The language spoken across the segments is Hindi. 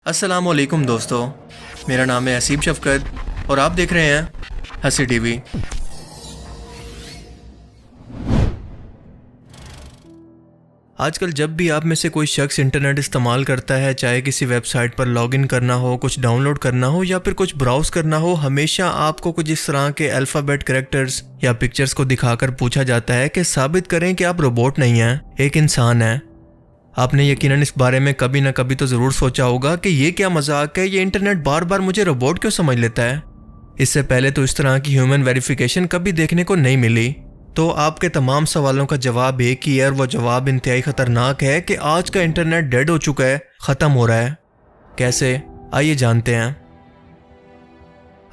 अस्सलामुअलैकुम दोस्तों, मेरा नाम है असीब शफकत और आप देख रहे हैं हंसी टीवी। आजकल जब भी आप में से कोई शख्स इंटरनेट इस्तेमाल करता है, चाहे किसी वेबसाइट पर लॉगिन करना हो, कुछ डाउनलोड करना हो या फिर कुछ ब्राउज करना हो, हमेशा आपको कुछ इस तरह के अल्फ़ाबेट कैरेक्टर्स या पिक्चर्स को दिखाकर पूछा जाता है कि साबित करें कि आप रोबोट नहीं हैं, एक इंसान है। आपने यकीनन इस बारे में कभी ना कभी तो ज़रूर सोचा होगा कि ये क्या मजाक है, ये इंटरनेट बार बार मुझे रोबोट क्यों समझ लेता है। इससे पहले तो इस तरह की ह्यूमन वेरिफिकेशन कभी देखने को नहीं मिली। तो आपके तमाम सवालों का जवाब एक ही है और वो जवाब इंतहाई ख़तरनाक है कि आज का इंटरनेट डेड हो चुका है, ख़त्म हो रहा है। कैसे, आइए जानते हैं।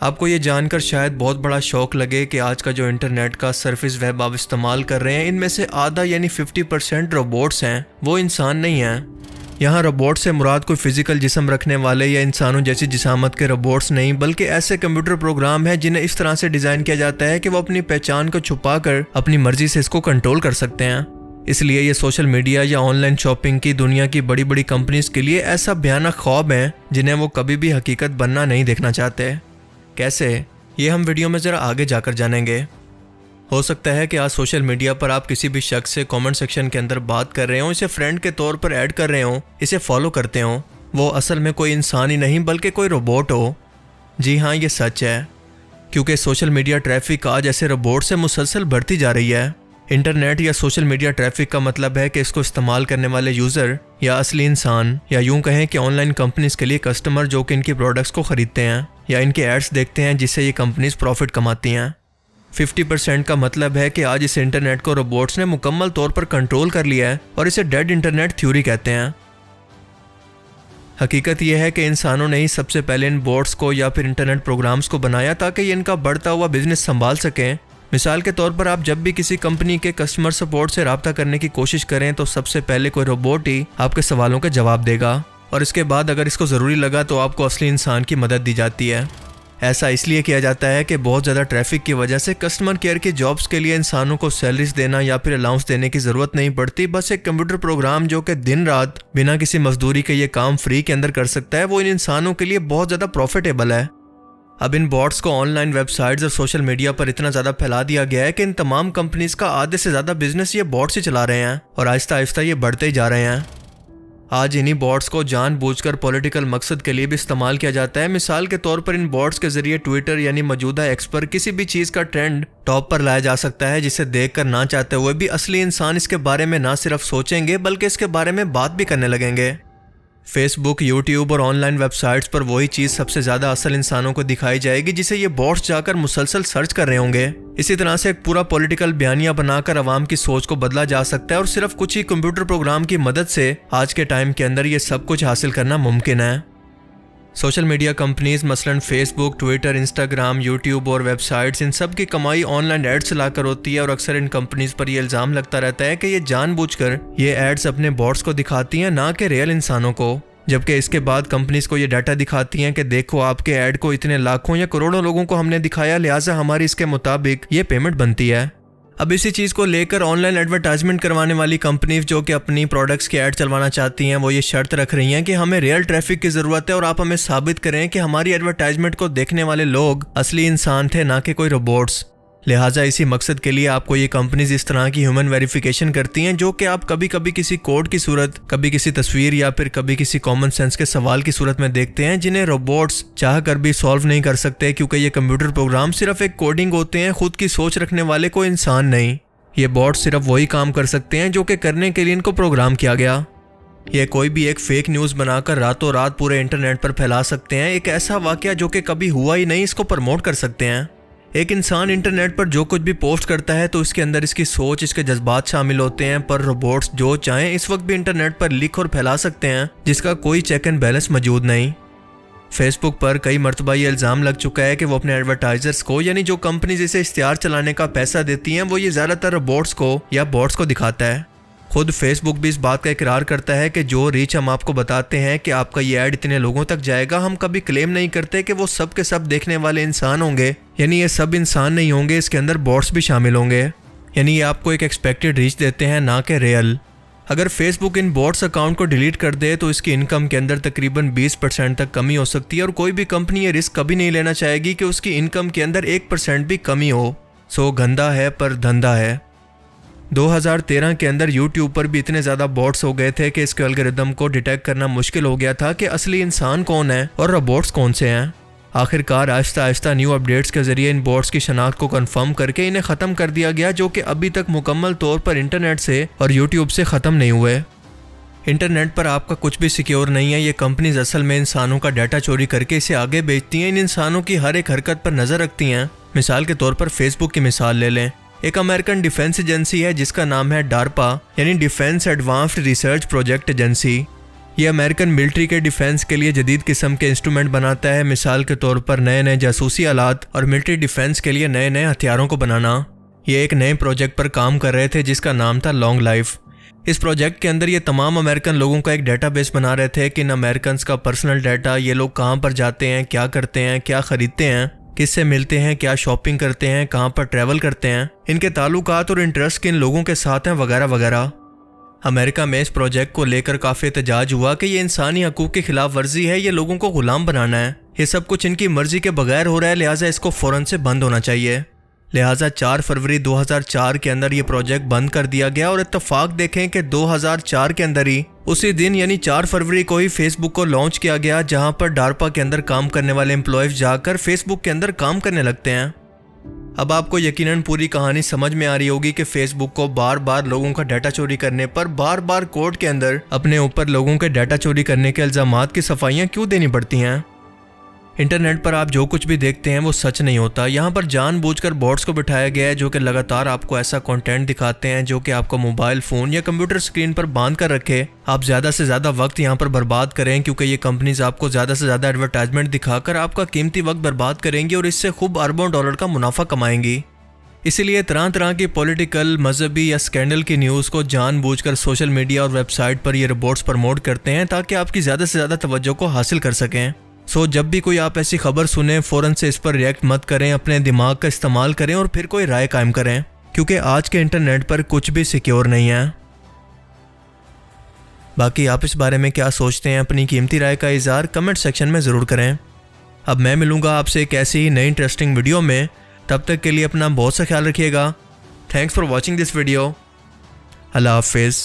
आपको ये जानकर शायद बहुत बड़ा शौक लगे कि आज का जो इंटरनेट का सर्फिस वेब आप इस्तेमाल कर रहे हैं, इनमें से आधा यानी 50% रोबोट्स हैं, वो इंसान नहीं हैं। यहाँ रोबोट से मुराद कोई फिजिकल जिस्म रखने वाले या इंसानों जैसी जिसामत के रोबोट्स नहीं, बल्कि ऐसे कंप्यूटर प्रोग्राम हैं जिन्हें इस तरह से डिज़ाइन किया जाता है कि वो अपनी पहचान को छुपाकर अपनी मर्जी से इसको कंट्रोल कर सकते हैं। इसलिए ये सोशल मीडिया या ऑनलाइन शॉपिंग की दुनिया की बड़ी बड़ी कंपनीज के लिए ऐसा भयानक ख्वाब है जिन्हें वो कभी भी हकीकत बनना नहीं देखना चाहते। कैसे, ये हम वीडियो में ज़रा आगे जाकर जानेंगे। हो सकता है कि आज सोशल मीडिया पर आप किसी भी शख्स से कमेंट सेक्शन के अंदर बात कर रहे हो, इसे फ्रेंड के तौर पर ऐड कर रहे हो, इसे फॉलो करते हो, वो असल में कोई इंसान ही नहीं बल्कि कोई रोबोट हो। जी हाँ, ये सच है, क्योंकि सोशल मीडिया ट्रैफिक आज ऐसे रोबोट से मुसलसल बढ़ती जा रही है। इंटरनेट या सोशल मीडिया ट्रैफिक का मतलब है कि इसको इस्तेमाल करने वाले यूज़र या असली इंसान, या यूँ कहें कि ऑनलाइन कंपनीज के लिए कस्टमर जो कि इनकी प्रोडक्ट्स को ख़रीदते हैं या इनके एड्स देखते हैं जिससे ये कंपनीज प्रॉफिट कमाती हैं। 50% का मतलब है कि आज इस इंटरनेट को रोबोट्स ने मुकम्मल तौर पर कंट्रोल कर लिया है और इसे डेड इंटरनेट थ्योरी कहते हैं। हकीकत यह है कि इंसानों ने ही सबसे पहले इन बोट्स को या फिर इंटरनेट प्रोग्राम्स को बनाया ताकि ये इनका बढ़ता हुआ बिजनेस संभाल सकें। मिसाल के तौर पर आप जब भी किसी कंपनी के कस्टमर सपोर्ट से रब्ता करने की कोशिश करें तो सबसे पहले कोई रोबोट ही आपके सवालों का जवाब देगा और इसके बाद अगर इसको ज़रूरी लगा तो आपको असली इंसान की मदद दी जाती है। ऐसा इसलिए किया जाता है कि बहुत ज़्यादा ट्रैफिक की वजह से कस्टमर केयर के जॉब्स के लिए इंसानों को सैलरीज देना या फिर अलाउंस देने की ज़रूरत नहीं पड़ती। बस एक कंप्यूटर प्रोग्राम जो कि दिन रात बिना किसी मजदूरी के ये काम फ्री के अंदर कर सकता है, वो इन इंसानों के लिए बहुत ज़्यादा प्रॉफिटेबल है। अब इन बॉट्स को ऑनलाइन वेबसाइट्स और सोशल मीडिया पर इतना ज़्यादा फैला दिया गया है कि इन तमाम कंपनीज का आधे से ज़्यादा बिजनेस ये बॉट्स ही चला रहे हैं और आहिस्ता आहिस्ता ये बढ़ते ही जा रहे हैं। आज इन्हीं बॉट्स को जानबूझकर पॉलिटिकल मकसद के लिए भी इस्तेमाल किया जाता है। मिसाल के तौर पर इन बॉट्स के जरिए ट्विटर यानी मौजूदा एक्स पर किसी भी चीज़ का ट्रेंड टॉप पर लाया जा सकता है जिसे देखकर ना चाहते हुए भी असली इंसान इसके बारे में ना सिर्फ सोचेंगे बल्कि इसके बारे में बात भी करने लगेंगे। फेसबुक, यूट्यूब और ऑनलाइन वेबसाइट्स पर वही चीज़ सबसे ज़्यादा असल इंसानों को दिखाई जाएगी जिसे ये बॉट्स जाकर मुसलसल सर्च कर रहे होंगे। इसी तरह से एक पूरा पॉलिटिकल बयानिया बनाकर अवाम की सोच को बदला जा सकता है और सिर्फ कुछ ही कंप्यूटर प्रोग्राम की मदद से आज के टाइम के अंदर ये सब कुछ हासिल करना मुमकिन है। सोशल मीडिया कंपनीज मसलन फेसबुक, ट्विटर, इंस्टाग्राम, यूट्यूब और वेबसाइट्स, इन सब की कमाई ऑनलाइन एड्स चलाकर होती है और अक्सर इन कंपनीज पर यह इल्ज़ाम लगता रहता है कि ये जानबूझकर ये एड्स अपने बॉट्स को दिखाती हैं, ना कि रियल इंसानों को। जबकि इसके बाद कंपनीज को ये डाटा दिखाती हैं कि देखो आपके ऐड को इतने लाखों या करोड़ों लोगों को हमने दिखाया, लिहाजा हमारी इसके मुताबिक ये पेमेंट बनती है। अब इसी चीज़ को लेकर ऑनलाइन एडवर्टाइजमेंट करवाने वाली कंपनीज जो कि अपनी प्रोडक्ट्स की ऐड चलवाना चाहती हैं, वो ये शर्त रख रही हैं कि हमें रियल ट्रैफिक की ज़रूरत है और आप हमें साबित करें कि हमारी एडवर्टाइजमेंट को देखने वाले लोग असली इंसान थे, ना कि कोई रोबोट्स। लिहाजा इसी मकसद के लिए आपको ये कंपनीज इस तरह की ह्यूमन वेरिफिकेशन करती हैं जो कि आप कभी कभी किसी कोड की सूरत, कभी किसी तस्वीर या फिर कभी किसी कॉमन सेंस के सवाल की सूरत में देखते हैं, जिन्हें रोबोट्स चाह कर भी सॉल्व नहीं कर सकते, क्योंकि ये कंप्यूटर प्रोग्राम सिर्फ एक कोडिंग होते हैं, खुद की सोच रखने वाले कोई इंसान नहीं। ये बॉट सिर्फ वही काम कर सकते हैं जो कि करने के लिए इनको प्रोग्राम किया गया। ये कोई भी एक फेक न्यूज़ बनाकर रातों रात पूरे इंटरनेट पर फैला सकते हैं। एक ऐसा वाकया जो कि कभी हुआ ही नहीं, इसको प्रमोट कर सकते हैं। एक इंसान इंटरनेट पर जो कुछ भी पोस्ट करता है तो इसके अंदर इसकी सोच, इसके जज्बात शामिल होते हैं, पर रोबोट्स जो चाहें इस वक्त भी इंटरनेट पर लिख और फैला सकते हैं जिसका कोई चेक एंड बैलेंस मौजूद नहीं। फेसबुक पर कई मरतबा ये इल्ज़ाम लग चुका है कि वो अपने एडवर्टाइजर्स को, यानी जो कंपनीज इसे इश्तिहार चलाने का पैसा देती हैं, वो ये ज़्यादातर रोबोट्स को या बॉट्स को दिखाता है। खुद फेसबुक भी इस बात का इकरार करता है कि जो रीच हम आपको बताते हैं कि आपका ये ऐड इतने लोगों तक जाएगा, हम कभी क्लेम नहीं करते कि वो सब के सब देखने वाले इंसान होंगे, यानी ये सब इंसान नहीं होंगे, इसके अंदर बॉट्स भी शामिल होंगे। यानी ये आपको एक एक्सपेक्टेड रीच देते हैं, ना कि रियल। अगर फेसबुक इन बॉट्स अकाउंट को डिलीट कर दे तो इसकी इनकम के अंदर तकरीबन 20% तक कमी हो सकती है और कोई भी कंपनी ये रिस्क कभी नहीं लेना चाहेगी कि उसकी इनकम के अंदर 1% भी कमी हो। सो गंदा है पर धंधा है। 2013 के अंदर यूट्यूब पर भी इतने ज़्यादा बॉट्स हो गए थे कि इसके एल्गोरिदम को डिटेक्ट करना मुश्किल हो गया था कि असली इंसान कौन है और रोबोट्स कौन से हैं। आखिरकार आहिस्ता आहिस्ता न्यू अपडेट्स के ज़रिए इन बॉट्स की शनाख्त को कंफर्म करके इन्हें ख़त्म कर दिया गया, जो कि अभी तक मुकम्मल तौर पर इंटरनेट से और यूट्यूब से ख़त्म नहीं हुए। इंटरनेट पर आपका कुछ भी सिक्योर नहीं है। ये कंपनीज असल में इंसानों का डाटा चोरी करके इसे आगे बेचती हैं। इन इंसानों की हर एक हरकत पर नज़र रखती हैं। मिसाल के तौर पर फेसबुक की मिसाल ले लें। एक अमेरिकन डिफेंस एजेंसी है जिसका नाम है डार्पा, यानी defence advanced research project agency. ये अमेरिकन मिलिट्री के डिफेंस के लिए जदीद किस्म के इंस्ट्रूमेंट बनाता है, मिसाल के तौर पर नए नए जासूसी आलात और मिलिट्री डिफेंस के लिए नए नए हथियारों को बनाना। ये एक नए प्रोजेक्ट पर काम कर रहे थे जिसका नाम था लॉन्ग लाइफ। इस प्रोजेक्ट के अंदर ये तमाम अमेरिकन लोगों का एक डेटाबेस बना रहे थे कि इन अमेरिकन का पर्सनल डाटा, ये लोग कहाँ पर जाते हैं, क्या करते हैं, क्या खरीदते हैं, किससे मिलते हैं, क्या शॉपिंग करते हैं, कहाँ पर ट्रैवल करते हैं, इनके ताल्लुकात और इंटरेस्ट किन लोगों के साथ हैं, वगैरह वगैरह। अमेरिका में इस प्रोजेक्ट को लेकर काफ़ी एहतजाज हुआ कि ये इंसानी हकूक़ की खिलाफ वर्जी है, ये लोगों को गुलाम बनाना है, ये सब कुछ इनकी मर्जी के बगैर हो रहा है, लिहाजा इसको फ़ौरन से बंद होना चाहिए। लिहाजा 4 फरवरी 2004 के अंदर ये प्रोजेक्ट बंद कर दिया गया और इत्तफाक देखें कि 2004 के अंदर ही उसी दिन यानी 4 फरवरी को ही फेसबुक को लॉन्च किया गया, जहां पर डार्पा के अंदर काम करने वाले एम्प्लॉयज़ जाकर फेसबुक के अंदर काम करने लगते हैं। अब आपको यकीनन पूरी कहानी समझ में आ रही होगी कि फेसबुक को बार बार लोगों का डाटा चोरी करने पर बार बार कोर्ट के अंदर अपने ऊपर लोगों के डाटा चोरी करने के इल्ज़ामात की सफाइयाँ क्यों देनी पड़ती हैं। इंटरनेट पर आप जो कुछ भी देखते हैं वो सच नहीं होता। यहाँ पर जानबूझकर बॉट्स को बिठाया गया है जो कि लगातार आपको ऐसा कंटेंट दिखाते हैं जो कि आपको मोबाइल फ़ोन या कंप्यूटर स्क्रीन पर बांध कर रखे। आप ज़्यादा से ज़्यादा वक्त यहाँ पर बर्बाद करें क्योंकि ये कंपनीज आपको ज़्यादा से ज़्यादा एडवर्टाइजमेंट दिखाकर आपका कीमती वक्त बर्बाद करेंगी और इससे खूब अरबों डॉलर का मुनाफा कमाएंगी। इसीलिए तरह तरह की पॉलिटिकल, मजहबी या स्कैंडल की न्यूज़ को जानबूझकर सोशल मीडिया और वेबसाइट पर ये रिपोर्ट्स प्रमोट करते हैं ताकि आपकी ज़्यादा से ज़्यादा तवज्जो को हासिल कर सकें। सो जब भी कोई आप ऐसी खबर सुने फ़ौरन से इस पर रिएक्ट मत करें, अपने दिमाग का इस्तेमाल करें और फिर कोई राय कायम करें, क्योंकि आज के इंटरनेट पर कुछ भी सिक्योर नहीं है। बाकी आप इस बारे में क्या सोचते हैं, अपनी कीमती राय का इज़हार कमेंट सेक्शन में ज़रूर करें। अब मैं मिलूँगा आपसे एक ऐसी ही नई इंटरेस्टिंग वीडियो में। तब तक के लिए अपना बहुत सा ख्याल रखिएगा। Thanks for watching this video. अल्लाह हाफिज़।